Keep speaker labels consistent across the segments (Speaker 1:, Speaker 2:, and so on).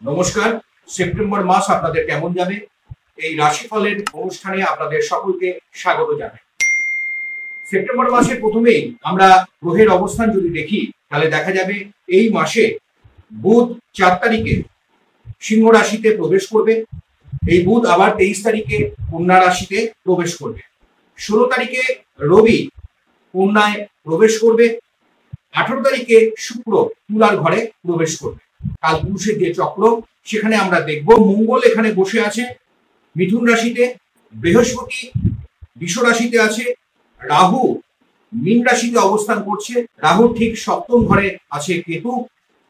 Speaker 1: নমস্কার। সেপ্টেম্বর মাস আপনাদের কেমন যাবে এই রাশিফলের অনুষ্ঠানে আপনাদের সকলকে স্বাগত জানাই। সেপ্টেম্বর মাসের প্রথমেই আমরা গ্রহের অবস্থান যদি দেখি তাহলে দেখা যাবে এই মাসে বুধ 4 তারিখে সিংহ রাশিতে প্রবেশ করবে। এই বুধ আবার 23 তারিখে কন্যা রাশিতে প্রবেশ করবে। 16 তারিখে রবি কন্যায় প্রবেশ করবে। 18 তারিখে শুক্র তুলার ঘরে প্রবেশ করবে। কালপুরুষের যে চক্র সেখানে আমরা দেখব মঙ্গল এখানে বসে আছে মিথুন রাশিতে, বৃহস্পতি বৃষ রাশিতে আছে, রাহু মীন রাশিতে অবস্থান করছে। রাহু ঠিক সপ্তম ঘরে আছে কেতু,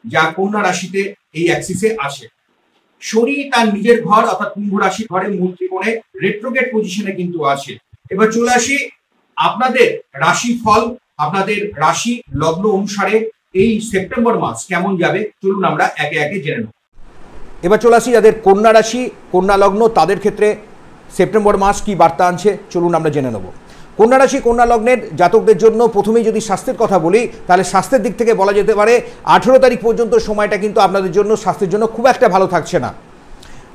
Speaker 1: যা কন্যা রাশিতে এই অ্যাক্সিসে আছে। শনি তার নিজের ঘর অর্থাৎ কুম্ভ রাশির ঘরে মূল ত্রিকোণে রেট্রোগেট পজিশনে কিন্তু আছে। এবার চলে আসি আপনাদের রাশি ফল, আপনাদের রাশি লগ্ন অনুসারে এই সেপ্টেম্বর মাস কেমন যাবে চলুন আমরা একে একে জেনে নেব।
Speaker 2: এবার চলে আসি যাদের কন্যা রাশি কন্যা লগ্ন তাদের ক্ষেত্রে সেপ্টেম্বর মাস কি বার্তা আনছে চলুন আমরা জেনে নেব। কন্যা রাশি কন্যা লগ্নের জাতকদের জন্য প্রথমেই যদি স্বাস্থ্যের কথা বলি তাহলে স্বাস্থ্যের দিক থেকে বলা যেতে পারে 18 তারিখ পর্যন্ত সময়টা কিন্তু আপনাদের জন্য স্বাস্থ্যের জন্য খুব একটা ভালো থাকছে না।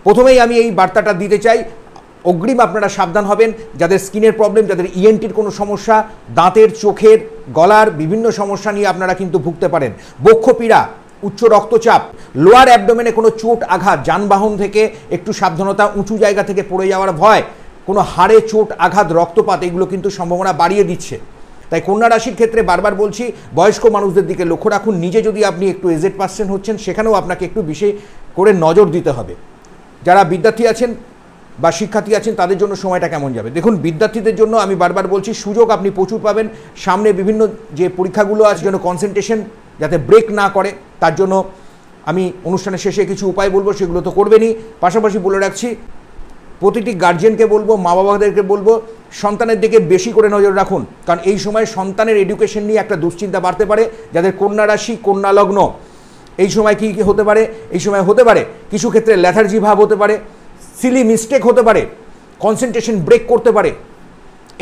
Speaker 2: প্রথমেই আমি এই বার্তাটা দিতে চাই, অগ্রিম আপনারা সাবধান হবেন। যাদের স্কিনের প্রবলেম, যাদের ইএনটির কোনো সমস্যা, দাঁতের চোখের গলার বিভিন্ন সমস্যা নিয়ে আপনারা কিন্তু ভুগতে পারেন। বক্ষপীড়া, উচ্চ রক্তচাপ, লোয়ার অ্যাবডোমেনে কোনো চোট আঘাত, যানবাহন থেকে একটু সাবধানতা, উঁচু জায়গা থেকে পড়ে যাওয়ার ভয়, কোনো হাড়ে চোট আঘাত, রক্তপাত এগুলো কিন্তু সম্ভাবনা বাড়িয়ে দিচ্ছে। তাই কন্যা রাশির ক্ষেত্রে বারবার বলছি বয়স্ক মানুষদের দিকে লক্ষ্য রাখুন। নিজে যদি আপনি একটু এজেড পার্সন হচ্ছেন সেখানেও আপনাকে একটু বেশি করে নজর দিতে হবে। যারা বিদ্যার্থী আছেন বা শিক্ষার্থী আছেন তাদের জন্য সময়টা কেমন যাবে দেখুন। বিদ্যার্থীদের জন্য আমি বারবার বলছি সুযোগ আপনি প্রচুর পাবেন। সামনে বিভিন্ন যে পরীক্ষাগুলো আছে যেন কনসেন্ট্রেশন যাতে ব্রেক না করে তার জন্য আমি অনুষ্ঠানের শেষে কিছু উপায় বলবো, সেগুলো তো করবেনই। পাশাপাশি বলে রাখছি প্রতিটি গার্জিয়ানকে বলবো, মা বাবাদেরকে বলবো সন্তানের দিকে বেশি করে নজর রাখুন, কারণ এই সময় সন্তানের এডুকেশন নিয়ে একটা দুশ্চিন্তা বাড়তে পারে। যাদের কন্যা রাশি কন্যা লগ্ন এই সময় কী কী হতে পারে, এই সময় হতে পারে কিছু ক্ষেত্রে ল্যাথার্জি ভাব হতে পারে, সিলি মিস্টেক হতে পারে, কনসেন্ট্রেশন ব্রেক করতে পারে।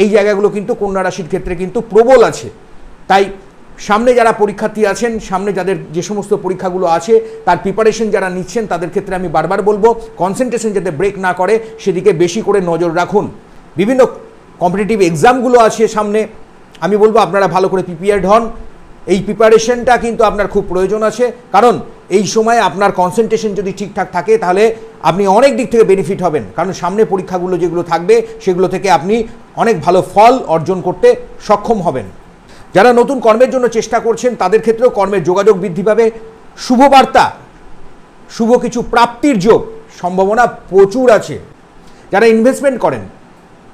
Speaker 2: এই জায়গাগুলো কিন্তু কন্যা রাশির ক্ষেত্রে কিন্তু প্রবল আছে। তাই সামনে যারা পরীক্ষার্থী আছেন, সামনে যাদের যে সমস্ত পরীক্ষাগুলো আছে তার প্রিপারেশন যারা নিচ্ছেন তাদের ক্ষেত্রে আমি বারবার বলবো কনসেন্ট্রেশন যাতে ব্রেক না করে সেদিকে বেশি করে নজর রাখুন। বিভিন্ন কম্পিটিটিভ এক্সামগুলো আছে সামনে, আমি বলবো আপনারা ভালো করে প্রিপেয়ার্ড হন। এই প্রিপারেশনটা কিন্তু আপনার খুব প্রয়োজন আছে, কারণ এই সময় আপনার কনসেন্ট্রেশন যদি ঠিকঠাক থাকে তাহলে আপনি অনেক দিক থেকে বেনিফিট হবেন, কারণ সামনে পরীক্ষাগুলো যেগুলো থাকবে সেগুলো থেকে আপনি অনেক ভালো ফল অর্জন করতে সক্ষম হবেন। যারা নতুন কর্মের জন্য চেষ্টা করছেন তাদের ক্ষেত্রেও কর্মের যোগাযোগ বৃদ্ধি পাবে। শুভ বার্তা, শুভ কিছু প্রাপ্তির যোগ সম্ভাবনা প্রচুর আছে। যারা ইনভেস্টমেন্ট করেন,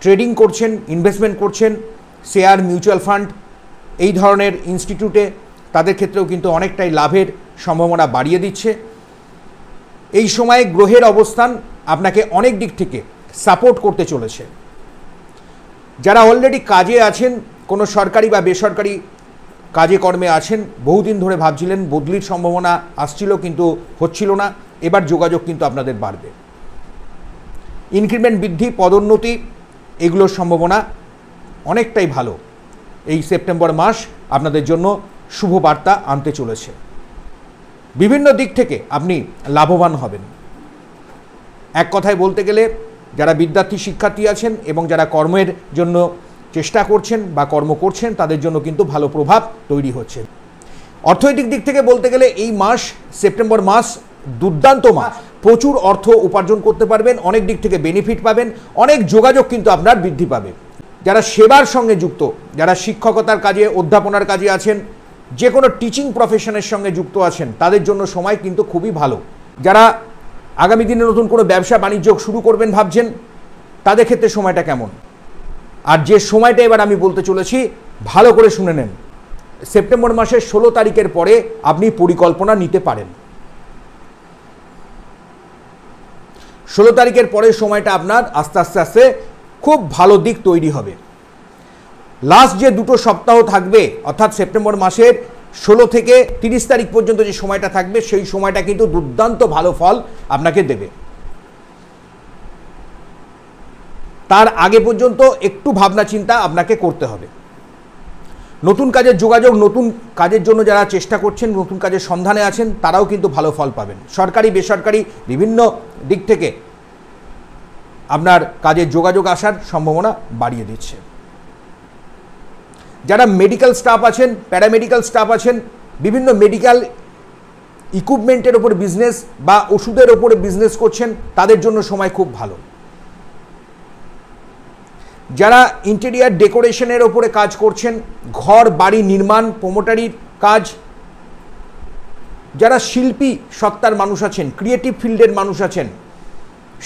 Speaker 2: ট্রেডিং করছেন, ইনভেস্টমেন্ট করছেন, শেয়ার, মিউচুয়াল ফান্ড এই ধরনের ইনস্টিটিউটে তাদের ক্ষেত্রেও কিন্তু অনেকটাই লাভের সম্ভাবনা বাড়িয়ে দিচ্ছে। এই সময়ে গ্রহের অবস্থান আপনাকে অনেক দিক থেকে সাপোর্ট করতে চলেছে। যারা অলরেডি কাজে আছেন, কোনো সরকারি বা বেসরকারি কাজে কর্মে আছেন, বহুদিন ধরে ভাবছিলেন বদলির সম্ভাবনা আসছিল কিন্তু হচ্ছিল না, এবার যোগাযোগ কিন্তু আপনাদের বাড়বে। ইনক্রিমেন্ট বৃদ্ধি, পদোন্নতি এগুলোর সম্ভাবনা অনেকটাই ভালো। এই সেপ্টেম্বর মাস আপনাদের জন্য শুভ বার্তা আনতে চলেছে। বিভিন্ন দিক থেকে আপনি লাভবান হবেন। এক কথায় বলতে গেলে যারা বিদ্যার্থী শিক্ষার্থী আছেন এবং যারা কর্মের জন্য চেষ্টা করছেন বা কর্ম করছেন তাদের জন্য কিন্তু ভালো প্রভাব তৈরি হচ্ছে। অর্থনৈতিক দিক থেকে বলতে গেলে এই মাস সেপ্টেম্বর মাস দুর্দান্ত মাস। প্রচুর অর্থ উপার্জন করতে পারবেন, অনেক দিক থেকে বেনিফিট পাবেন, অনেক যোগাযোগ কিন্তু আপনার বৃদ্ধি পাবে। যারা সেবার সঙ্গে যুক্ত, যারা শিক্ষকতার কাজে, অধ্যাপনার কাজে আছেন, যে কোনো টিচিং প্রফেশনের সঙ্গে যুক্ত আছেন তাদের জন্য সময় কিন্তু খুবই ভালো। যারা আগামী দিনে নতুন কোনো ব্যবসা বাণিজ্য শুরু করবেন ভাবছেন তাদের ক্ষেত্রে সময়টা কেমন, আর যে সময়টা এবার আমি বলতে চলেছি ভালো করে শুনে নেন। সেপ্টেম্বর মাসের 16 তারিখের পরে আপনি পরিকল্পনা নিতে পারেন। 16 তারিখের পরে সময়টা আপনার আস্তে আস্তে আস্তে খুব ভালো দিক তৈরি হবে। লাস্ট যে দুটো সপ্তাহ থাকবে অর্থাৎ সেপ্টেম্বর মাসের 16 থেকে 30 তারিখ পর্যন্ত যে সময়টা থাকবে সেই সময়টা কিন্তু দুর্দান্ত ভালো ফল আপনাকে দেবে। তার আগে পর্যন্ত একটু ভাবনা চিন্তা আপনাকে করতে হবে। নতুন কাজের যোগাযোগ, নতুন কাজের জন্য যারা চেষ্টা করছেন, নতুন কাজের সন্ধানে আছেন, তারাও কিন্তু ভালো ফল পাবেন। সরকারি বেসরকারি বিভিন্ন দিক থেকে আপনার কাজের যোগাযোগ আসার সম্ভাবনা বাড়িয়ে দিচ্ছে। যারা মেডিকেল স্টাফ আছেন, প্যারামেডিক্যাল স্টাফ আছেন, বিভিন্ন মেডিকেল ইকুইপমেন্টের ওপর বিজনেস বা ওষুধের ওপরে বিজনেস করছেন, তাদের জন্য সময় খুব ভালো। যারা ইন্টেরিয়ার ডেকোরেশনের ওপরে কাজ করছেন, ঘর বাড়ি নির্মাণ, প্রোমোটারির কাজ, যারা শিল্পী সত্তার মানুষ আছেন, ক্রিয়েটিভ ফিল্ডের মানুষ আছেন,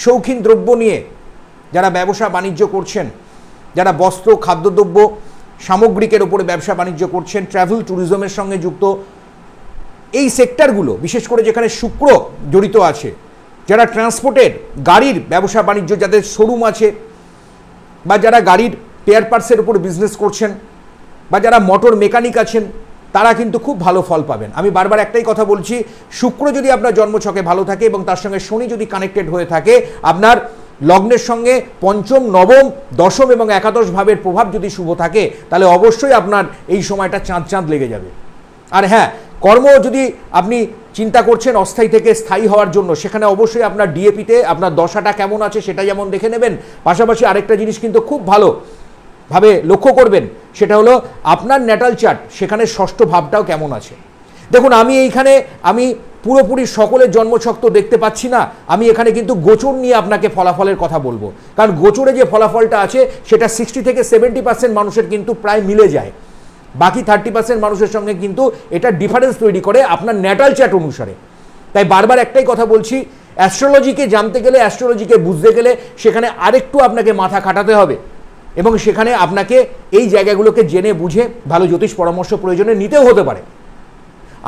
Speaker 2: শৌখিন দ্রব্য নিয়ে যারা ব্যবসা বাণিজ্য করছেন, যারা বস্ত্র খাদ্যদ্রব্য সামগ্রিকের ওপরে ব্যবসা বাণিজ্য করছেন, ট্রাভেল ট্যুরিজমের সঙ্গে যুক্ত এই সেক্টরগুলো, বিশেষ করে যেখানে শুক্র জড়িত আছে, যারা ট্রান্সপোর্টের গাড়ির ব্যবসা বাণিজ্য, যাদের শোরুম আছে, বা যারা গাড়ির পেয়ার পার্টসের উপর বিজনেস করছেন, বা যারা মোটর মেকানিক আছেন, তারা কিন্তু খুব ভালো ফল পাবেন। আমি বারবার একটাই কথা বলছি, শুক্র যদি আপনার জন্মছকে ভালো থাকে এবং তার সঙ্গে শনি যদি কানেক্টেড হয়ে থাকে, আপনার লগ্নের সঙ্গে পঞ্চম, নবম, দশম এবং একাদশ ভাবের প্রভাব যদি শুভ থাকে, তাহলে অবশ্যই আপনার এই সময়টা চাঁদ চাঁদ লেগে যাবে। আর হ্যাঁ, কর্ম যদি আপনি চিন্তা করছেন অস্থায়ী থেকে স্থায়ী হওয়ার জন্য, সেখানে অবশ্যই আপনার ডিএপিতে আপনার দশাটা কেমন আছে সেটা যেমন দেখে নেবেন, পাশাপাশি আরেকটা জিনিস কিন্তু খুব ভালোভাবে লক্ষ্য করবেন, সেটা হলো আপনার ন্যাটাল চার্ট, সেখানে ষষ্ঠ ভাবটাও কেমন আছে। দেখুন, আমি পুরোপুরি সকলের জন্মছক তো দেখতে পাচ্ছি না, আমি এখানে কিন্তু গোচর নিয়ে আপনাকে ফলাফলের কথা বলবো, কারণ গোচরে যে ফলাফলটা আছে সেটা 60 থেকে 70% মানুষের কিন্তু প্রায় মিলে যায়, বাকি 30% মানুষের সঙ্গে কিন্তু এটা ডিফারেন্স তৈরি করে আপনার ন্যাটাল চার্ট অনুসারে। তাই বারবার একটাই কথা বলছি, অ্যাস্ট্রোলজিকে জানতে গেলে, অ্যাস্ট্রোলজিকে বুঝতে গেলে সেখানে আরেকটু আপনাকে মাথা খাটাতে হবে, এবং সেখানে আপনাকে এই জায়গাগুলোকে জেনে বুঝে ভালো জ্যোতিষ পরামর্শ প্রয়োজনে নিতেও হতে পারে।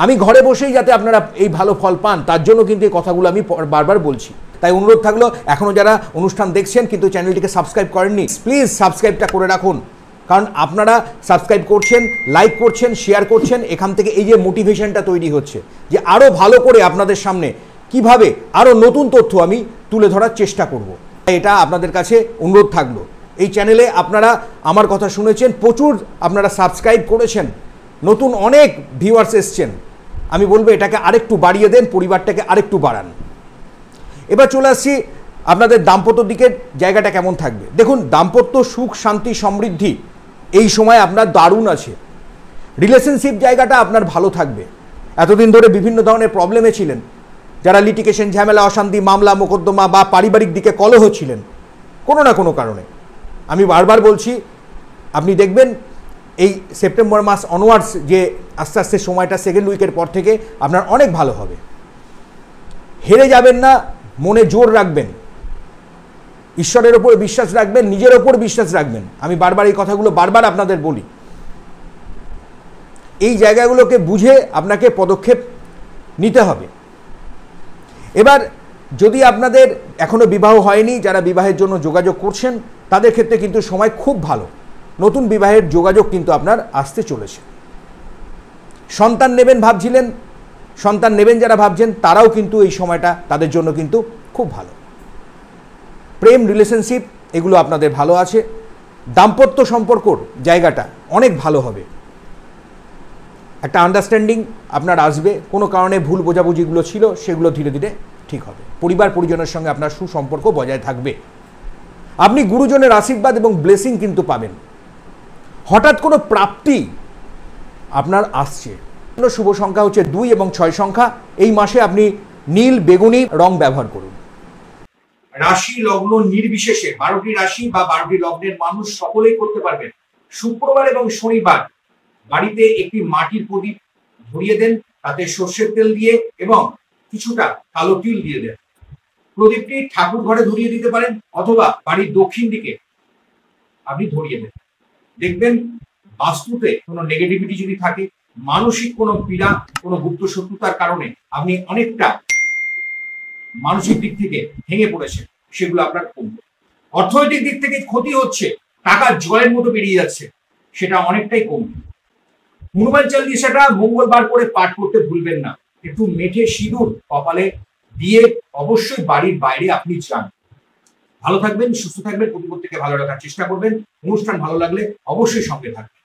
Speaker 2: আমি ঘরে বসেই যাতে আপনারা এই ভালো ফল পান, তার জন্য কিন্তু এই কথাগুলো আমি বারবার বলছি। তাই অনুরোধ থাকলো, এখনও যারা অনুষ্ঠান দেখছেন কিন্তু চ্যানেলটিকে সাবস্ক্রাইব করেননি, প্লিজ সাবস্ক্রাইবটা করে রাখুন, কারণ আপনারা সাবস্ক্রাইব করছেন, লাইক করছেন, শেয়ার করছেন, এখান থেকে এই যে মোটিভেশনটা তৈরি হচ্ছে যে আরও ভালো করে আপনাদের সামনে কিভাবে আরও নতুন তথ্য আমি তুলে ধরার চেষ্টা করব। এটা আপনাদের কাছে অনুরোধ থাকলো। এই চ্যানেলে আপনারা আমার কথা শুনেছেন, প্রচুর আপনারা সাবস্ক্রাইব করেছেন, নতুন অনেক ভিউয়ার্স এসছেন, আমি বলবো এটাকে আরেকটু বাড়িয়ে দেন, পরিবারটাকে আরেকটু বাড়ান। এবার চলে আসছি আপনাদের দাম্পত্য দিকের জায়গাটা কেমন থাকবে। দেখুন, দাম্পত্য সুখ শান্তি সমৃদ্ধি এই সময় আপনার দারুণ আছে। রিলেশনশিপ জায়গাটা আপনার ভালো থাকবে। এতদিন ধরে বিভিন্ন ধরনের প্রবলেমে ছিলেন, যারা লিটিগেশন, ঝামেলা, অশান্তি, মামলা মোকদ্দমা বা পারিবারিক দিকে কলহ ছিলেন কোনো না কোনো কারণে, আমি বারবার বলছি, আপনি দেখবেন এই সেপ্টেম্বর মাস অনওয়ার্ডস যে আস্তে আস্তে সময়টা সেকেন্ড উইকের পর থেকে আপনার অনেক ভালো হবে। হেরে যাবেন না, মনে জোর রাখবেন, ঈশ্বরের ওপর বিশ্বাস রাখবেন, নিজের ওপর বিশ্বাস রাখবেন। আমি বারবার এই কথাগুলো বারবার আপনাদের বলি। এই জায়গাগুলোকে বুঝে আপনাকে পদক্ষেপ নিতে হবে। এবার যদি আপনাদের এখনো বিবাহ হয়নি, যারা বিবাহের জন্য যোগাযোগ করছেন, তাদের ক্ষেত্রে কিন্তু সময় খুব ভালো, নতুন বিবাহের যোগাযোগ কিন্তু আপনার আসতে চলেছে। সন্তান নেবেন ভাবছিলেন, সন্তান নেবেন যারা ভাবছেন, তারাও কিন্তু এই সময়টা তাদের জন্য কিন্তু খুব ভালো। প্রেম, রিলেশনশিপ এগুলো আপনাদের ভালো আছে। দাম্পত্য সম্পর্কর জায়গাটা অনেক ভালো হবে, একটা আন্ডারস্ট্যান্ডিং আপনার আসবে, কোনো কারণে ভুল বোঝাবুঝিগুলো ছিল সেগুলো ধীরে ধীরে ঠিক হবে। পরিবার পরিজনের সঙ্গে আপনার সুসম্পর্ক বজায় থাকবে। আপনি গুরুজনের আশীর্বাদ এবং ব্লেসিং কিন্তু পাবেন। হঠাৎ কোনো প্রাপ্তি আপনার আসছে। শুভ সংখ্যা হচ্ছে 2 এবং 6 সংখ্যা। এই মাসে আপনি নীল বেগুনি রং ব্যবহার করুন।
Speaker 1: রাশি লগ্ন নির্বিশেষে 12টি রাশি বা 12টি লগ্নের মানুষ সকলেই করতে পারবেন। শুক্রবার এবং শনিবার বাড়িতে একটি মাটির প্রদীপ ধরিয়ে দেন, তাতে সর্ষের তেল দিয়ে এবং কিছুটা কালো তিল দিয়ে দেন। প্রদীপটি ঠাকুর ঘরে ধরিয়ে দিতে পারেন অথবা বাড়ির দক্ষিণ দিকে আপনি ধরিয়ে দেন। দেখবেন বাস্তুতে কোনো নেগেটিভিটি যদি থাকে, মানসিক কোনো পীড়া, কোনো গুপ্ত শত্রুতার কারণে আপনি অনেকটা মানসিক দিক থেকে ভেঙে পড়েছে, সেগুলো আপনার কমবে। অর্থনৈতিক দিক থেকে ক্ষতি হচ্ছে, টাকা জলের মতো বেরিয়ে যাচ্ছে, সেটা অনেকটাই কমবে। হনুমান চালিসাটা মঙ্গলবার করে পাঠ করতে ভুলবেন না। একটু মেঠে সিঁদুর কপালে দিয়ে অবশ্যই বাড়ির বাইরে আপনি যান। ভালো থাকবেন, সুস্থ থাকবেন, প্রতিপত্তিকে ভালো রাখার চেষ্টা করবেন। অনুষ্ঠান ভালো লাগলে অবশ্যই সঙ্গে থাকবেন।